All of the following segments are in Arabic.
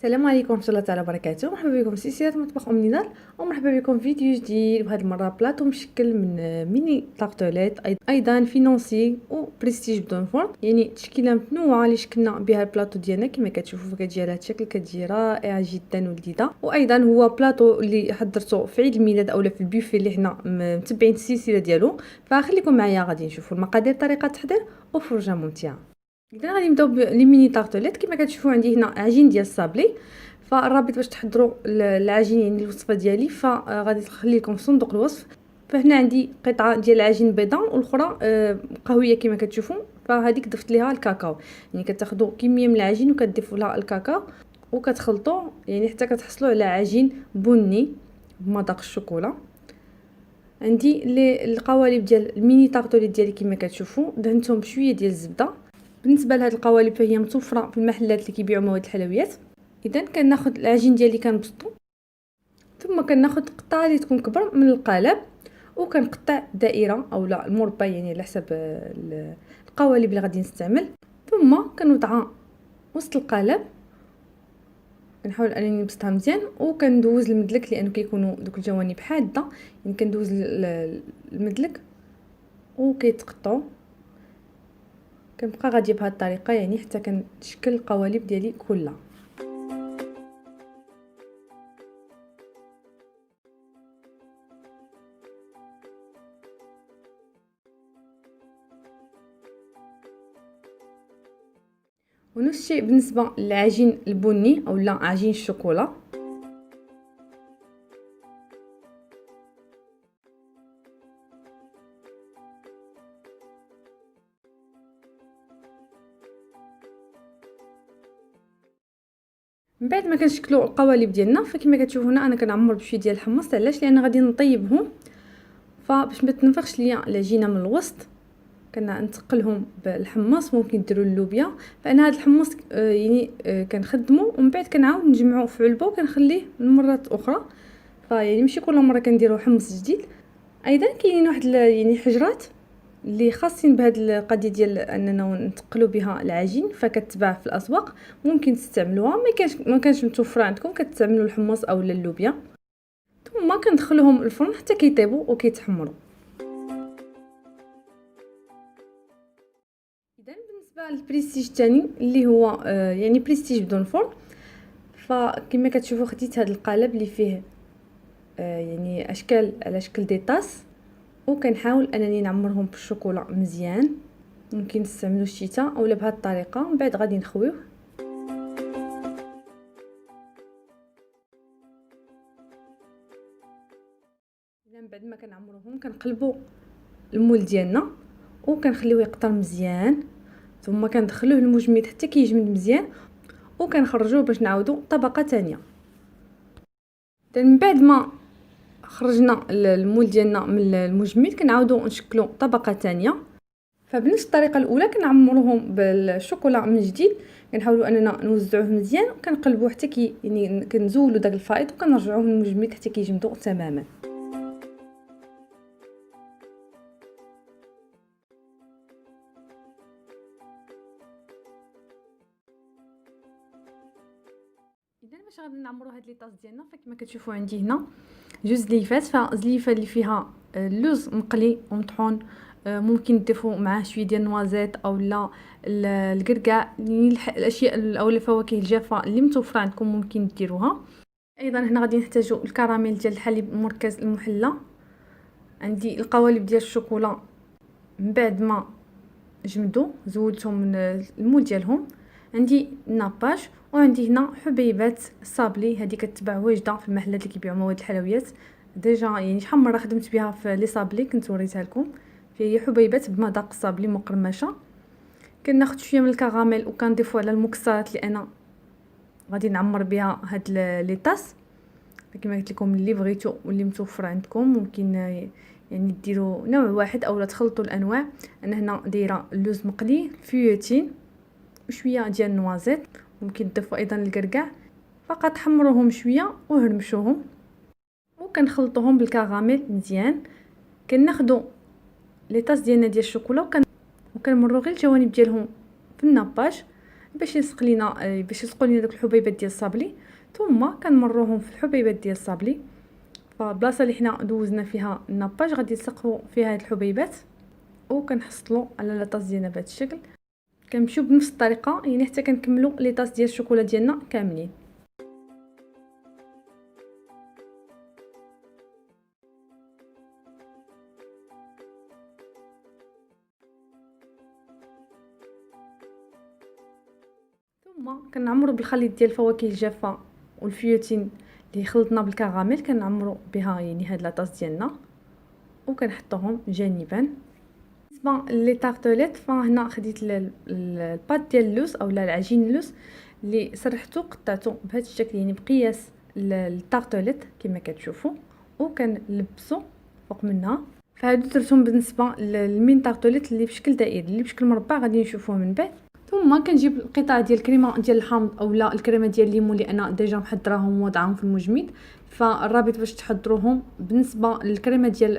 السلام عليكم ورحمه الله تعالى وبركاته. مرحبا بكم في سلسله مطبخ ام نضال، ومرحبا بكم في فيديو جديد. وهذه المره بلاطو مشكل من ميني طارتوليت، ايضا فينونسي و بريستيج بدون فرن، يعني تشكيله متنوعه اللي شكلنا بها البلاطو ديالنا. كما كتشوفوا كتجي على هذا الشكل، كتجي رائعه جدا ولذيذه. وايضا هو بلاطو اللي حضرته في عيد الميلاد اولا في البوفيه اللي حنا متبعين السلسله ديالو. فخليكم معايا غادي نشوفوا المقادير، طريقه التحضير وفرجه ممتعه. اذا غادي نبداو بلي ميني طارتوليت. كما كتشوفوا عندي هنا عجين ديال الصابلي. فالرابط باش تحضروا العجين، يعني الوصفه ديالي، فغادي نخلي لكم في صندوق الوصف. فهنا عندي قطعه ديال العجين بيضاء والاخرى قهويه كما كتشوفوا. فهذيك ضفت ليها الكاكاو، يعني كتاخذوا كميه من العجين وكتضيفوا لها الكاكاو وكتخلطوا، يعني حتى كتحصلوا على عجين بني بمذاق الشوكولا. عندي القوالب ديال الميني طارتوليت ديالي كما كتشوفوا دهنتهم بشويه ديال الزبده. بالنسبه لهاد القوالب فهي متوفره في المحلات اللي كيبيعوا مواد الحلويات. اذا كناخذ العجين ديالي كنبسطو، ثم كناخذ قطعه اللي تكون كبر من القالب وكنقطع دائره اولا المربع، يعني على حسب القوالب اللي غادي نستعمل. ثم كنوضعها وسط القالب، كنحاول انني نبسطها مزيان وكندوز المدلك لانه كيكونوا دوك الجوانب حاده، يعني كندوز المدلك وكيتقطعوا. كنبقى غاديه بهذه الطريقه، يعني حتى كنشكل القوالب ديالي كلها. ونفس الشيء بالنسبه للعجين البني او لا عجين الشوكولا. من بعد ما كنشكلوا القوالب ديالنا، فكما كتشوفوا هنا انا كنعمر بشويه ديال الحمص. علاش؟ لان غادي نطيبهم، فباش ما تنفخش ليا العجينه من الوسط كنتقلهم بالحمص. ممكن ديروا اللوبيا، فانا هذا الحمص يعني كنخدمه ومن بعد كنعاود نجمعوه في علبه وكنخليه لمرات اخرى. فيعني ماشي كل مره كنديروا حمص جديد. ايضا كاينين واحد يعني حجرات اللي خاصين بهاد القضيه ديال اننا نتقلوا بها العجين، فكتباع في الاسواق، ممكن تستعملوها. ما كانش متوفره عندكم كتستعملوا الحمص او اللوبيا. ثم كندخلوهم الفرن حتى كيطيبوا وكيتحمروا. اذا بالنسبه للبريستيج الثاني اللي هو يعني بريستيج بدون فرن، فكما كتشوفوا خديت هذا القالب اللي فيه يعني اشكال على شكل دي طاس، وكنحاول انني نعمرهم بالشوكولا مزيان. ممكن تستعملوا الشتاء اولا بهذه الطريقه. من بعد غادي نخويوه. اذا من بعد ما كنعمروهم كنقلبوا المول ديالنا وكنخليوه يقطر مزيان، ثم كندخلوه المجمد حتى كيجمد مزيان وكنخرجوه باش نعاودوا طبقه ثانيه. من بعد ما خرجنا المول ديالنا من المجمد كنعاودوا نشكلوا طبقه ثانيه. فبنفس الطريقه الاولى كنعمروهم بالشوكولا من جديد، كنحاولوا اننا نوزعوه مزيان وكنقلبوه حتى يعني كنزولوا داك الفائض وكنرجعوه للمجمد حتى كيجمدوا تماما. اذا باش غادي نعمروا هاد لي طاس ديالنا، فكما كتشوفوا عندي هنا جوج زليفات. فزليفه اللي فيها اللوز مقلي ومطحون، ممكن تضيفوا معاه شويه ديال النوازيت او لا الكركاع، يعني الاشياء او الفواكه الجافه اللي متوفره عندكم ممكن ديروها. ايضا هنا غادي نحتاجوا الكراميل ديال الحليب المركز المحلى. عندي القوالب ديال الشوكولا من بعد ما جمدوا زولتهم من المول ديالهم. عندي الناباج، وعندي هنا حبيبات الصابلي. هذه كتباع واجده في المحلات اللي كيبيعوا مواد الحلويات. ديجا يعني شحال مره خدمت بها في لي صابلي كنت وريتها لكم. فهي حبيبات بمذاق الصابلي مقرمشه. كناخذ شويه من الكراميل وكنضيفو على المكسرات اللي انا غادي نعمر بها هاد لي طاس. كما قلت لكم اللي بغيتو واللي متوفر عندكم ممكن يعني ديروا نوع واحد اولا تخلطوا الانواع. انا هنا دايره اللوز مقلي، فيوتين، وشويه ديال النوازيت، ممكن تضيفوا ايضا الكركاع. فقط حمروهم شويه وهرمشوهم وكنخلطوهم بالكراميل مزيان. كناخذوا لي طاس ديالنا ديال الشوكولا وكنمروا غير الجوانب ديالهم في الناباج. باش يلصق لينا باش يلصقوا لينا دوك الحبيبات ديال الصابلي. ثم كنمروهم في الحبيبات ديال الصابلي، فالبلاصه اللي حنا دوزنا فيها الناباج غادي نلصقوا فيها هاد الحبيبات وكنحصلوا على لاطاس ديالنا بهذا الشكل. كنمشيو بنفس الطريقه يعني حتى كنكملوا لي طاس ديال الشوكولا ديالنا كاملين. ثم كنعمروا بالخليط ديال الفواكه الجافه والفيوتين اللي خلطنا بالكراميل، كنعمروا بها يعني هاد لاطاس ديالنا وكنحطوهم جانبا. بالنسبه لي طارطوليت فهنا خديت الباط ديال اللوز اولا العجين اللوز اللي سرحته قطعته بهذا الشكل يعني بقياس الطارطوليت كما كتشوفوا، وكنلبسوا فوق منها. فهادو درتهم بالنسبه للمين طارطوليت اللي بشكل دائري، اللي بشكل مربع غادي نشوفوه من بعد. ثم كنجيب القطع ديال الكريمه ديال الحامض اولا الكريمه ديال الليمون اللي انا ديجا محضراهم ووضعهم في المجمد. فالرابط باش تحضروهم بالنسبه للكريمه ديال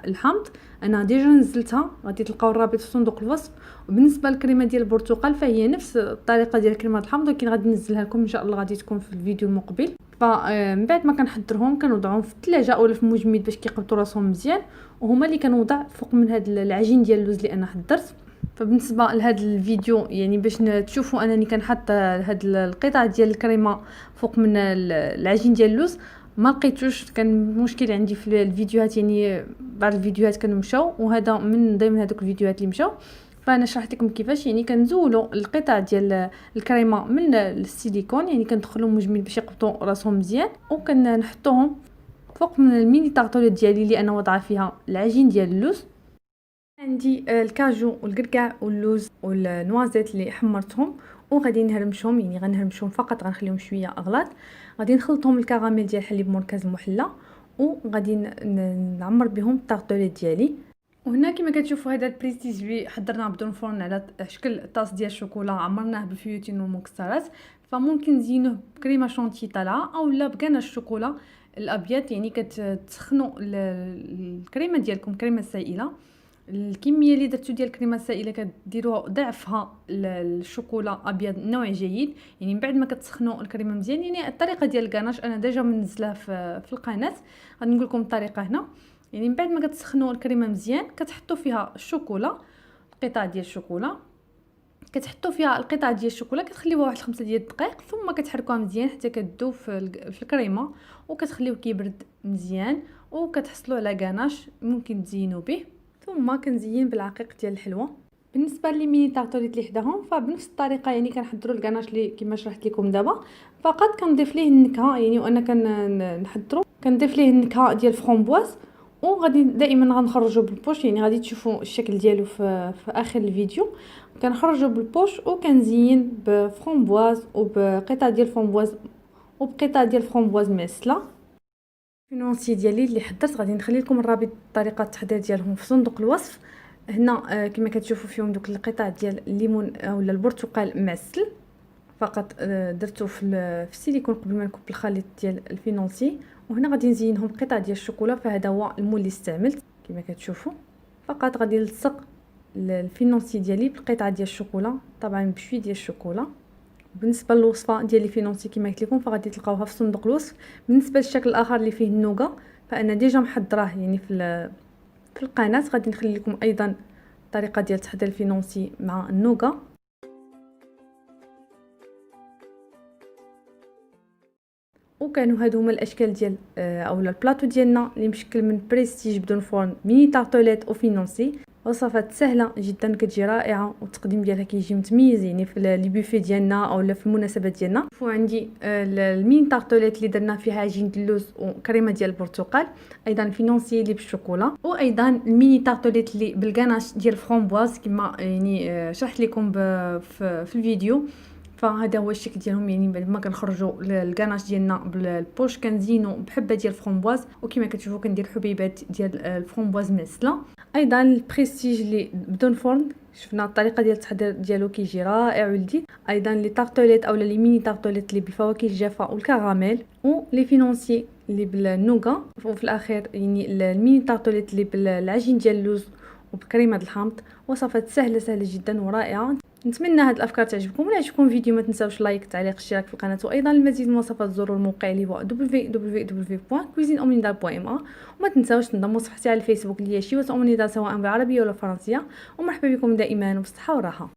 الحامض انا ديجا نزلتها، غادي تلقاو الرابط في صندوق الوصف. وبالنسبه للكريمه ديال البرتقال فهي نفس الطريقه ديال كريمه الحامض، ولكن غادي ننزلها لكم ان شاء الله، غادي تكون في الفيديو المقبل. فمن بعد ما كنحضرهم كنوضعهم في الثلاجه اولا في المجمد باش كيقبطوا راسهم مزيان، وهما اللي كنوضع فوق من هذا العجين ديال اللوز اللي انا حضرت. فبالنسبه لهذا الفيديو يعني باش تشوفوا انني كنحط هاد القطع ديال الكريمه فوق من العجين ديال اللوز، ما لقيتوش، كان مشكل عندي في الفيديوهات، يعني بعض الفيديوهات كانوا مشاو وهذا من ضمن هذوك الفيديوهات اللي مشاو. فانا شرحت لكم كيفاش يعني كنزولوا القطع ديال الكريمه من السيليكون، يعني كندخلوا مجمد باش يقبطوا راسهم مزيان، وكنحطوهم فوق من الميني طارطوليت ديالي اللي انا واضعه فيها العجين ديال اللوز. عندي الكاجو والكركاع واللوز والنوازيت اللي حمرتهم وغادي نهرمشهم، يعني غنهرمشهم فقط، غنخليهم شويه اغلاط. غادي نخلطهم الكراميل ديال الحليب مركز المحلى وغادي نعمر بهم الطارطوليت ديالي. وهنا كما كتشوفوا هذا البريستيج اللي حضرناه بدون فرن على شكل طاس ديال الشوكولا، عمرناه بالفيوتين والمكسرات. فممكن نزينوه بكريمه شونتي طالعه اولا بكان الشوكولا الابيض، يعني كتسخنوا الكريمه ديالكم كريمه سائله. الكميه اللي درتو ديال الكريمه السائله كديروها ضعفها الشوكولا ابيض نوع جيد، يعني من بعد ما كتسخنوا الكريمه مزيان. يعني الطريقه ديال الكاناش انا ديجا منزلها في القناه، غادي نقول لكم الطريقه هنا. يعني من بعد ما كتسخنوا الكريمه مزيان كتحطوا فيها الشوكولا، القطع ديال الشوكولا كتحطوا فيها القطع ديال الشوكولا، كتخليوها واحد 5 ديال الدقائق، ثم كتحركوها مزيان حتى كتذوب في الكريمه، وكتخليوه كيبرد مزيان، وكتحصلوا على كاناش ممكن تزينوا به. ثم كنزين بالعقيق ديال الحلوه. بالنسبه لي ميني طارطوليت اللي حداهم فبنفس الطريقه، يعني كنحضروا الكاناش اللي كما شرحت لكم دابا، فقط كنضيف ليه النكهه، يعني وانا كنحضروا كنضيف ليه النكهه ديال الفرامبواز. وغادي دائما غنخرجوا بالبوش، يعني غادي تشوفوا الشكل ديالو في اخر الفيديو. كنخرجوا بالبوش وكنزين بفرامبواز وبقطع ديال الفرامبواز وبقطع ديال الفرامبواز معسله. الفينونسي ديالي اللي حضرت غادي نخلي لكم الرابط طريقه التحضير ديالهم في صندوق الوصف. هنا كما كتشوفوا فيهم دوك القطع ديال الليمون اولا البرتقال معسل، فقط درته في السيليكون قبل ما نكب الخليط ديال الفينونسي. وهنا غادي نزينهم بقطع ديال الشوكولا، فهذا هو المول اللي استعملت كما كتشوفوا. فقط غادي نلصق الفينونسي ديالي بالقطعه ديال الشوكولا، طبعا بشوي ديال الشوكولا. بالنسبه للوصفه ديال الفينونسي كما قلت لكم فغادي تلقاوها في صندوق الوصف. بالنسبه للشكل الاخر اللي فيه النوغا فانا ديجا محضراه يعني في القناه، غادي نخلي لكم ايضا الطريقه ديال تحضير الفينونسي مع النوغا. وكانوا هادو هما الاشكال ديال اولا البلاطو ديالنا اللي مشكل من بريستيج بدون فرن ميني طارطوليت او فينونسي. وصفات سهله جدا كتجي رائعه، والتقديم ديالها كيجي متميز يعني في لي بوفي ديالنا اولا في المناسبات ديالنا. شوفوا عندي المين طارطوليت اللي درنا فيها عجين اللوز وكريمه ديال البرتقال، ايضا الفينونسي اللي بالشوكولا، وايضا الميني طارطوليت اللي بالكاناش ديال الفرامبواز كما يعني شرحت لكم في الفيديو. فهذا هو الشكل ديالهم، يعني بعد ما كنخرجوا الكاناش ديالنا بالبوش كنزينوا بحبه ديال الفرامبواز، وكما كتشوفوا كندير حبيبات ديال الفرامبواز معسله. ايضا البريستيج اللي بدون فرن شفنا الطريقه ديال التحضير ديالو كيجي رائع ولدي. ايضا لي طارطوليت اولا لي ميني طارطوليت اللي بالفواكه الجافه والكراميل، ولي فينونسي اللي بالنوغا، وفي الاخير يعني الميني طارطوليت اللي بالعجين ديال اللوز وبكريمه الحامض. وصفات سهله جدا ورائعه. نتمنى هاد الافكار تعجبكم. ولا عجبكم الفيديو ما تنساوش لايك، تعليق، اشتراك في القناه. وايضا المزيد من الوصفات زوروا الموقع اللي هو www.cuisineomnidal.ma. وما تنساوش تنضموا صفحتي على الفيسبوك اللي هي شيوة أمنيدال سواء بالعربيه ولا فرنسيه. ومرحبا بكم دائما وبصحه وراحه.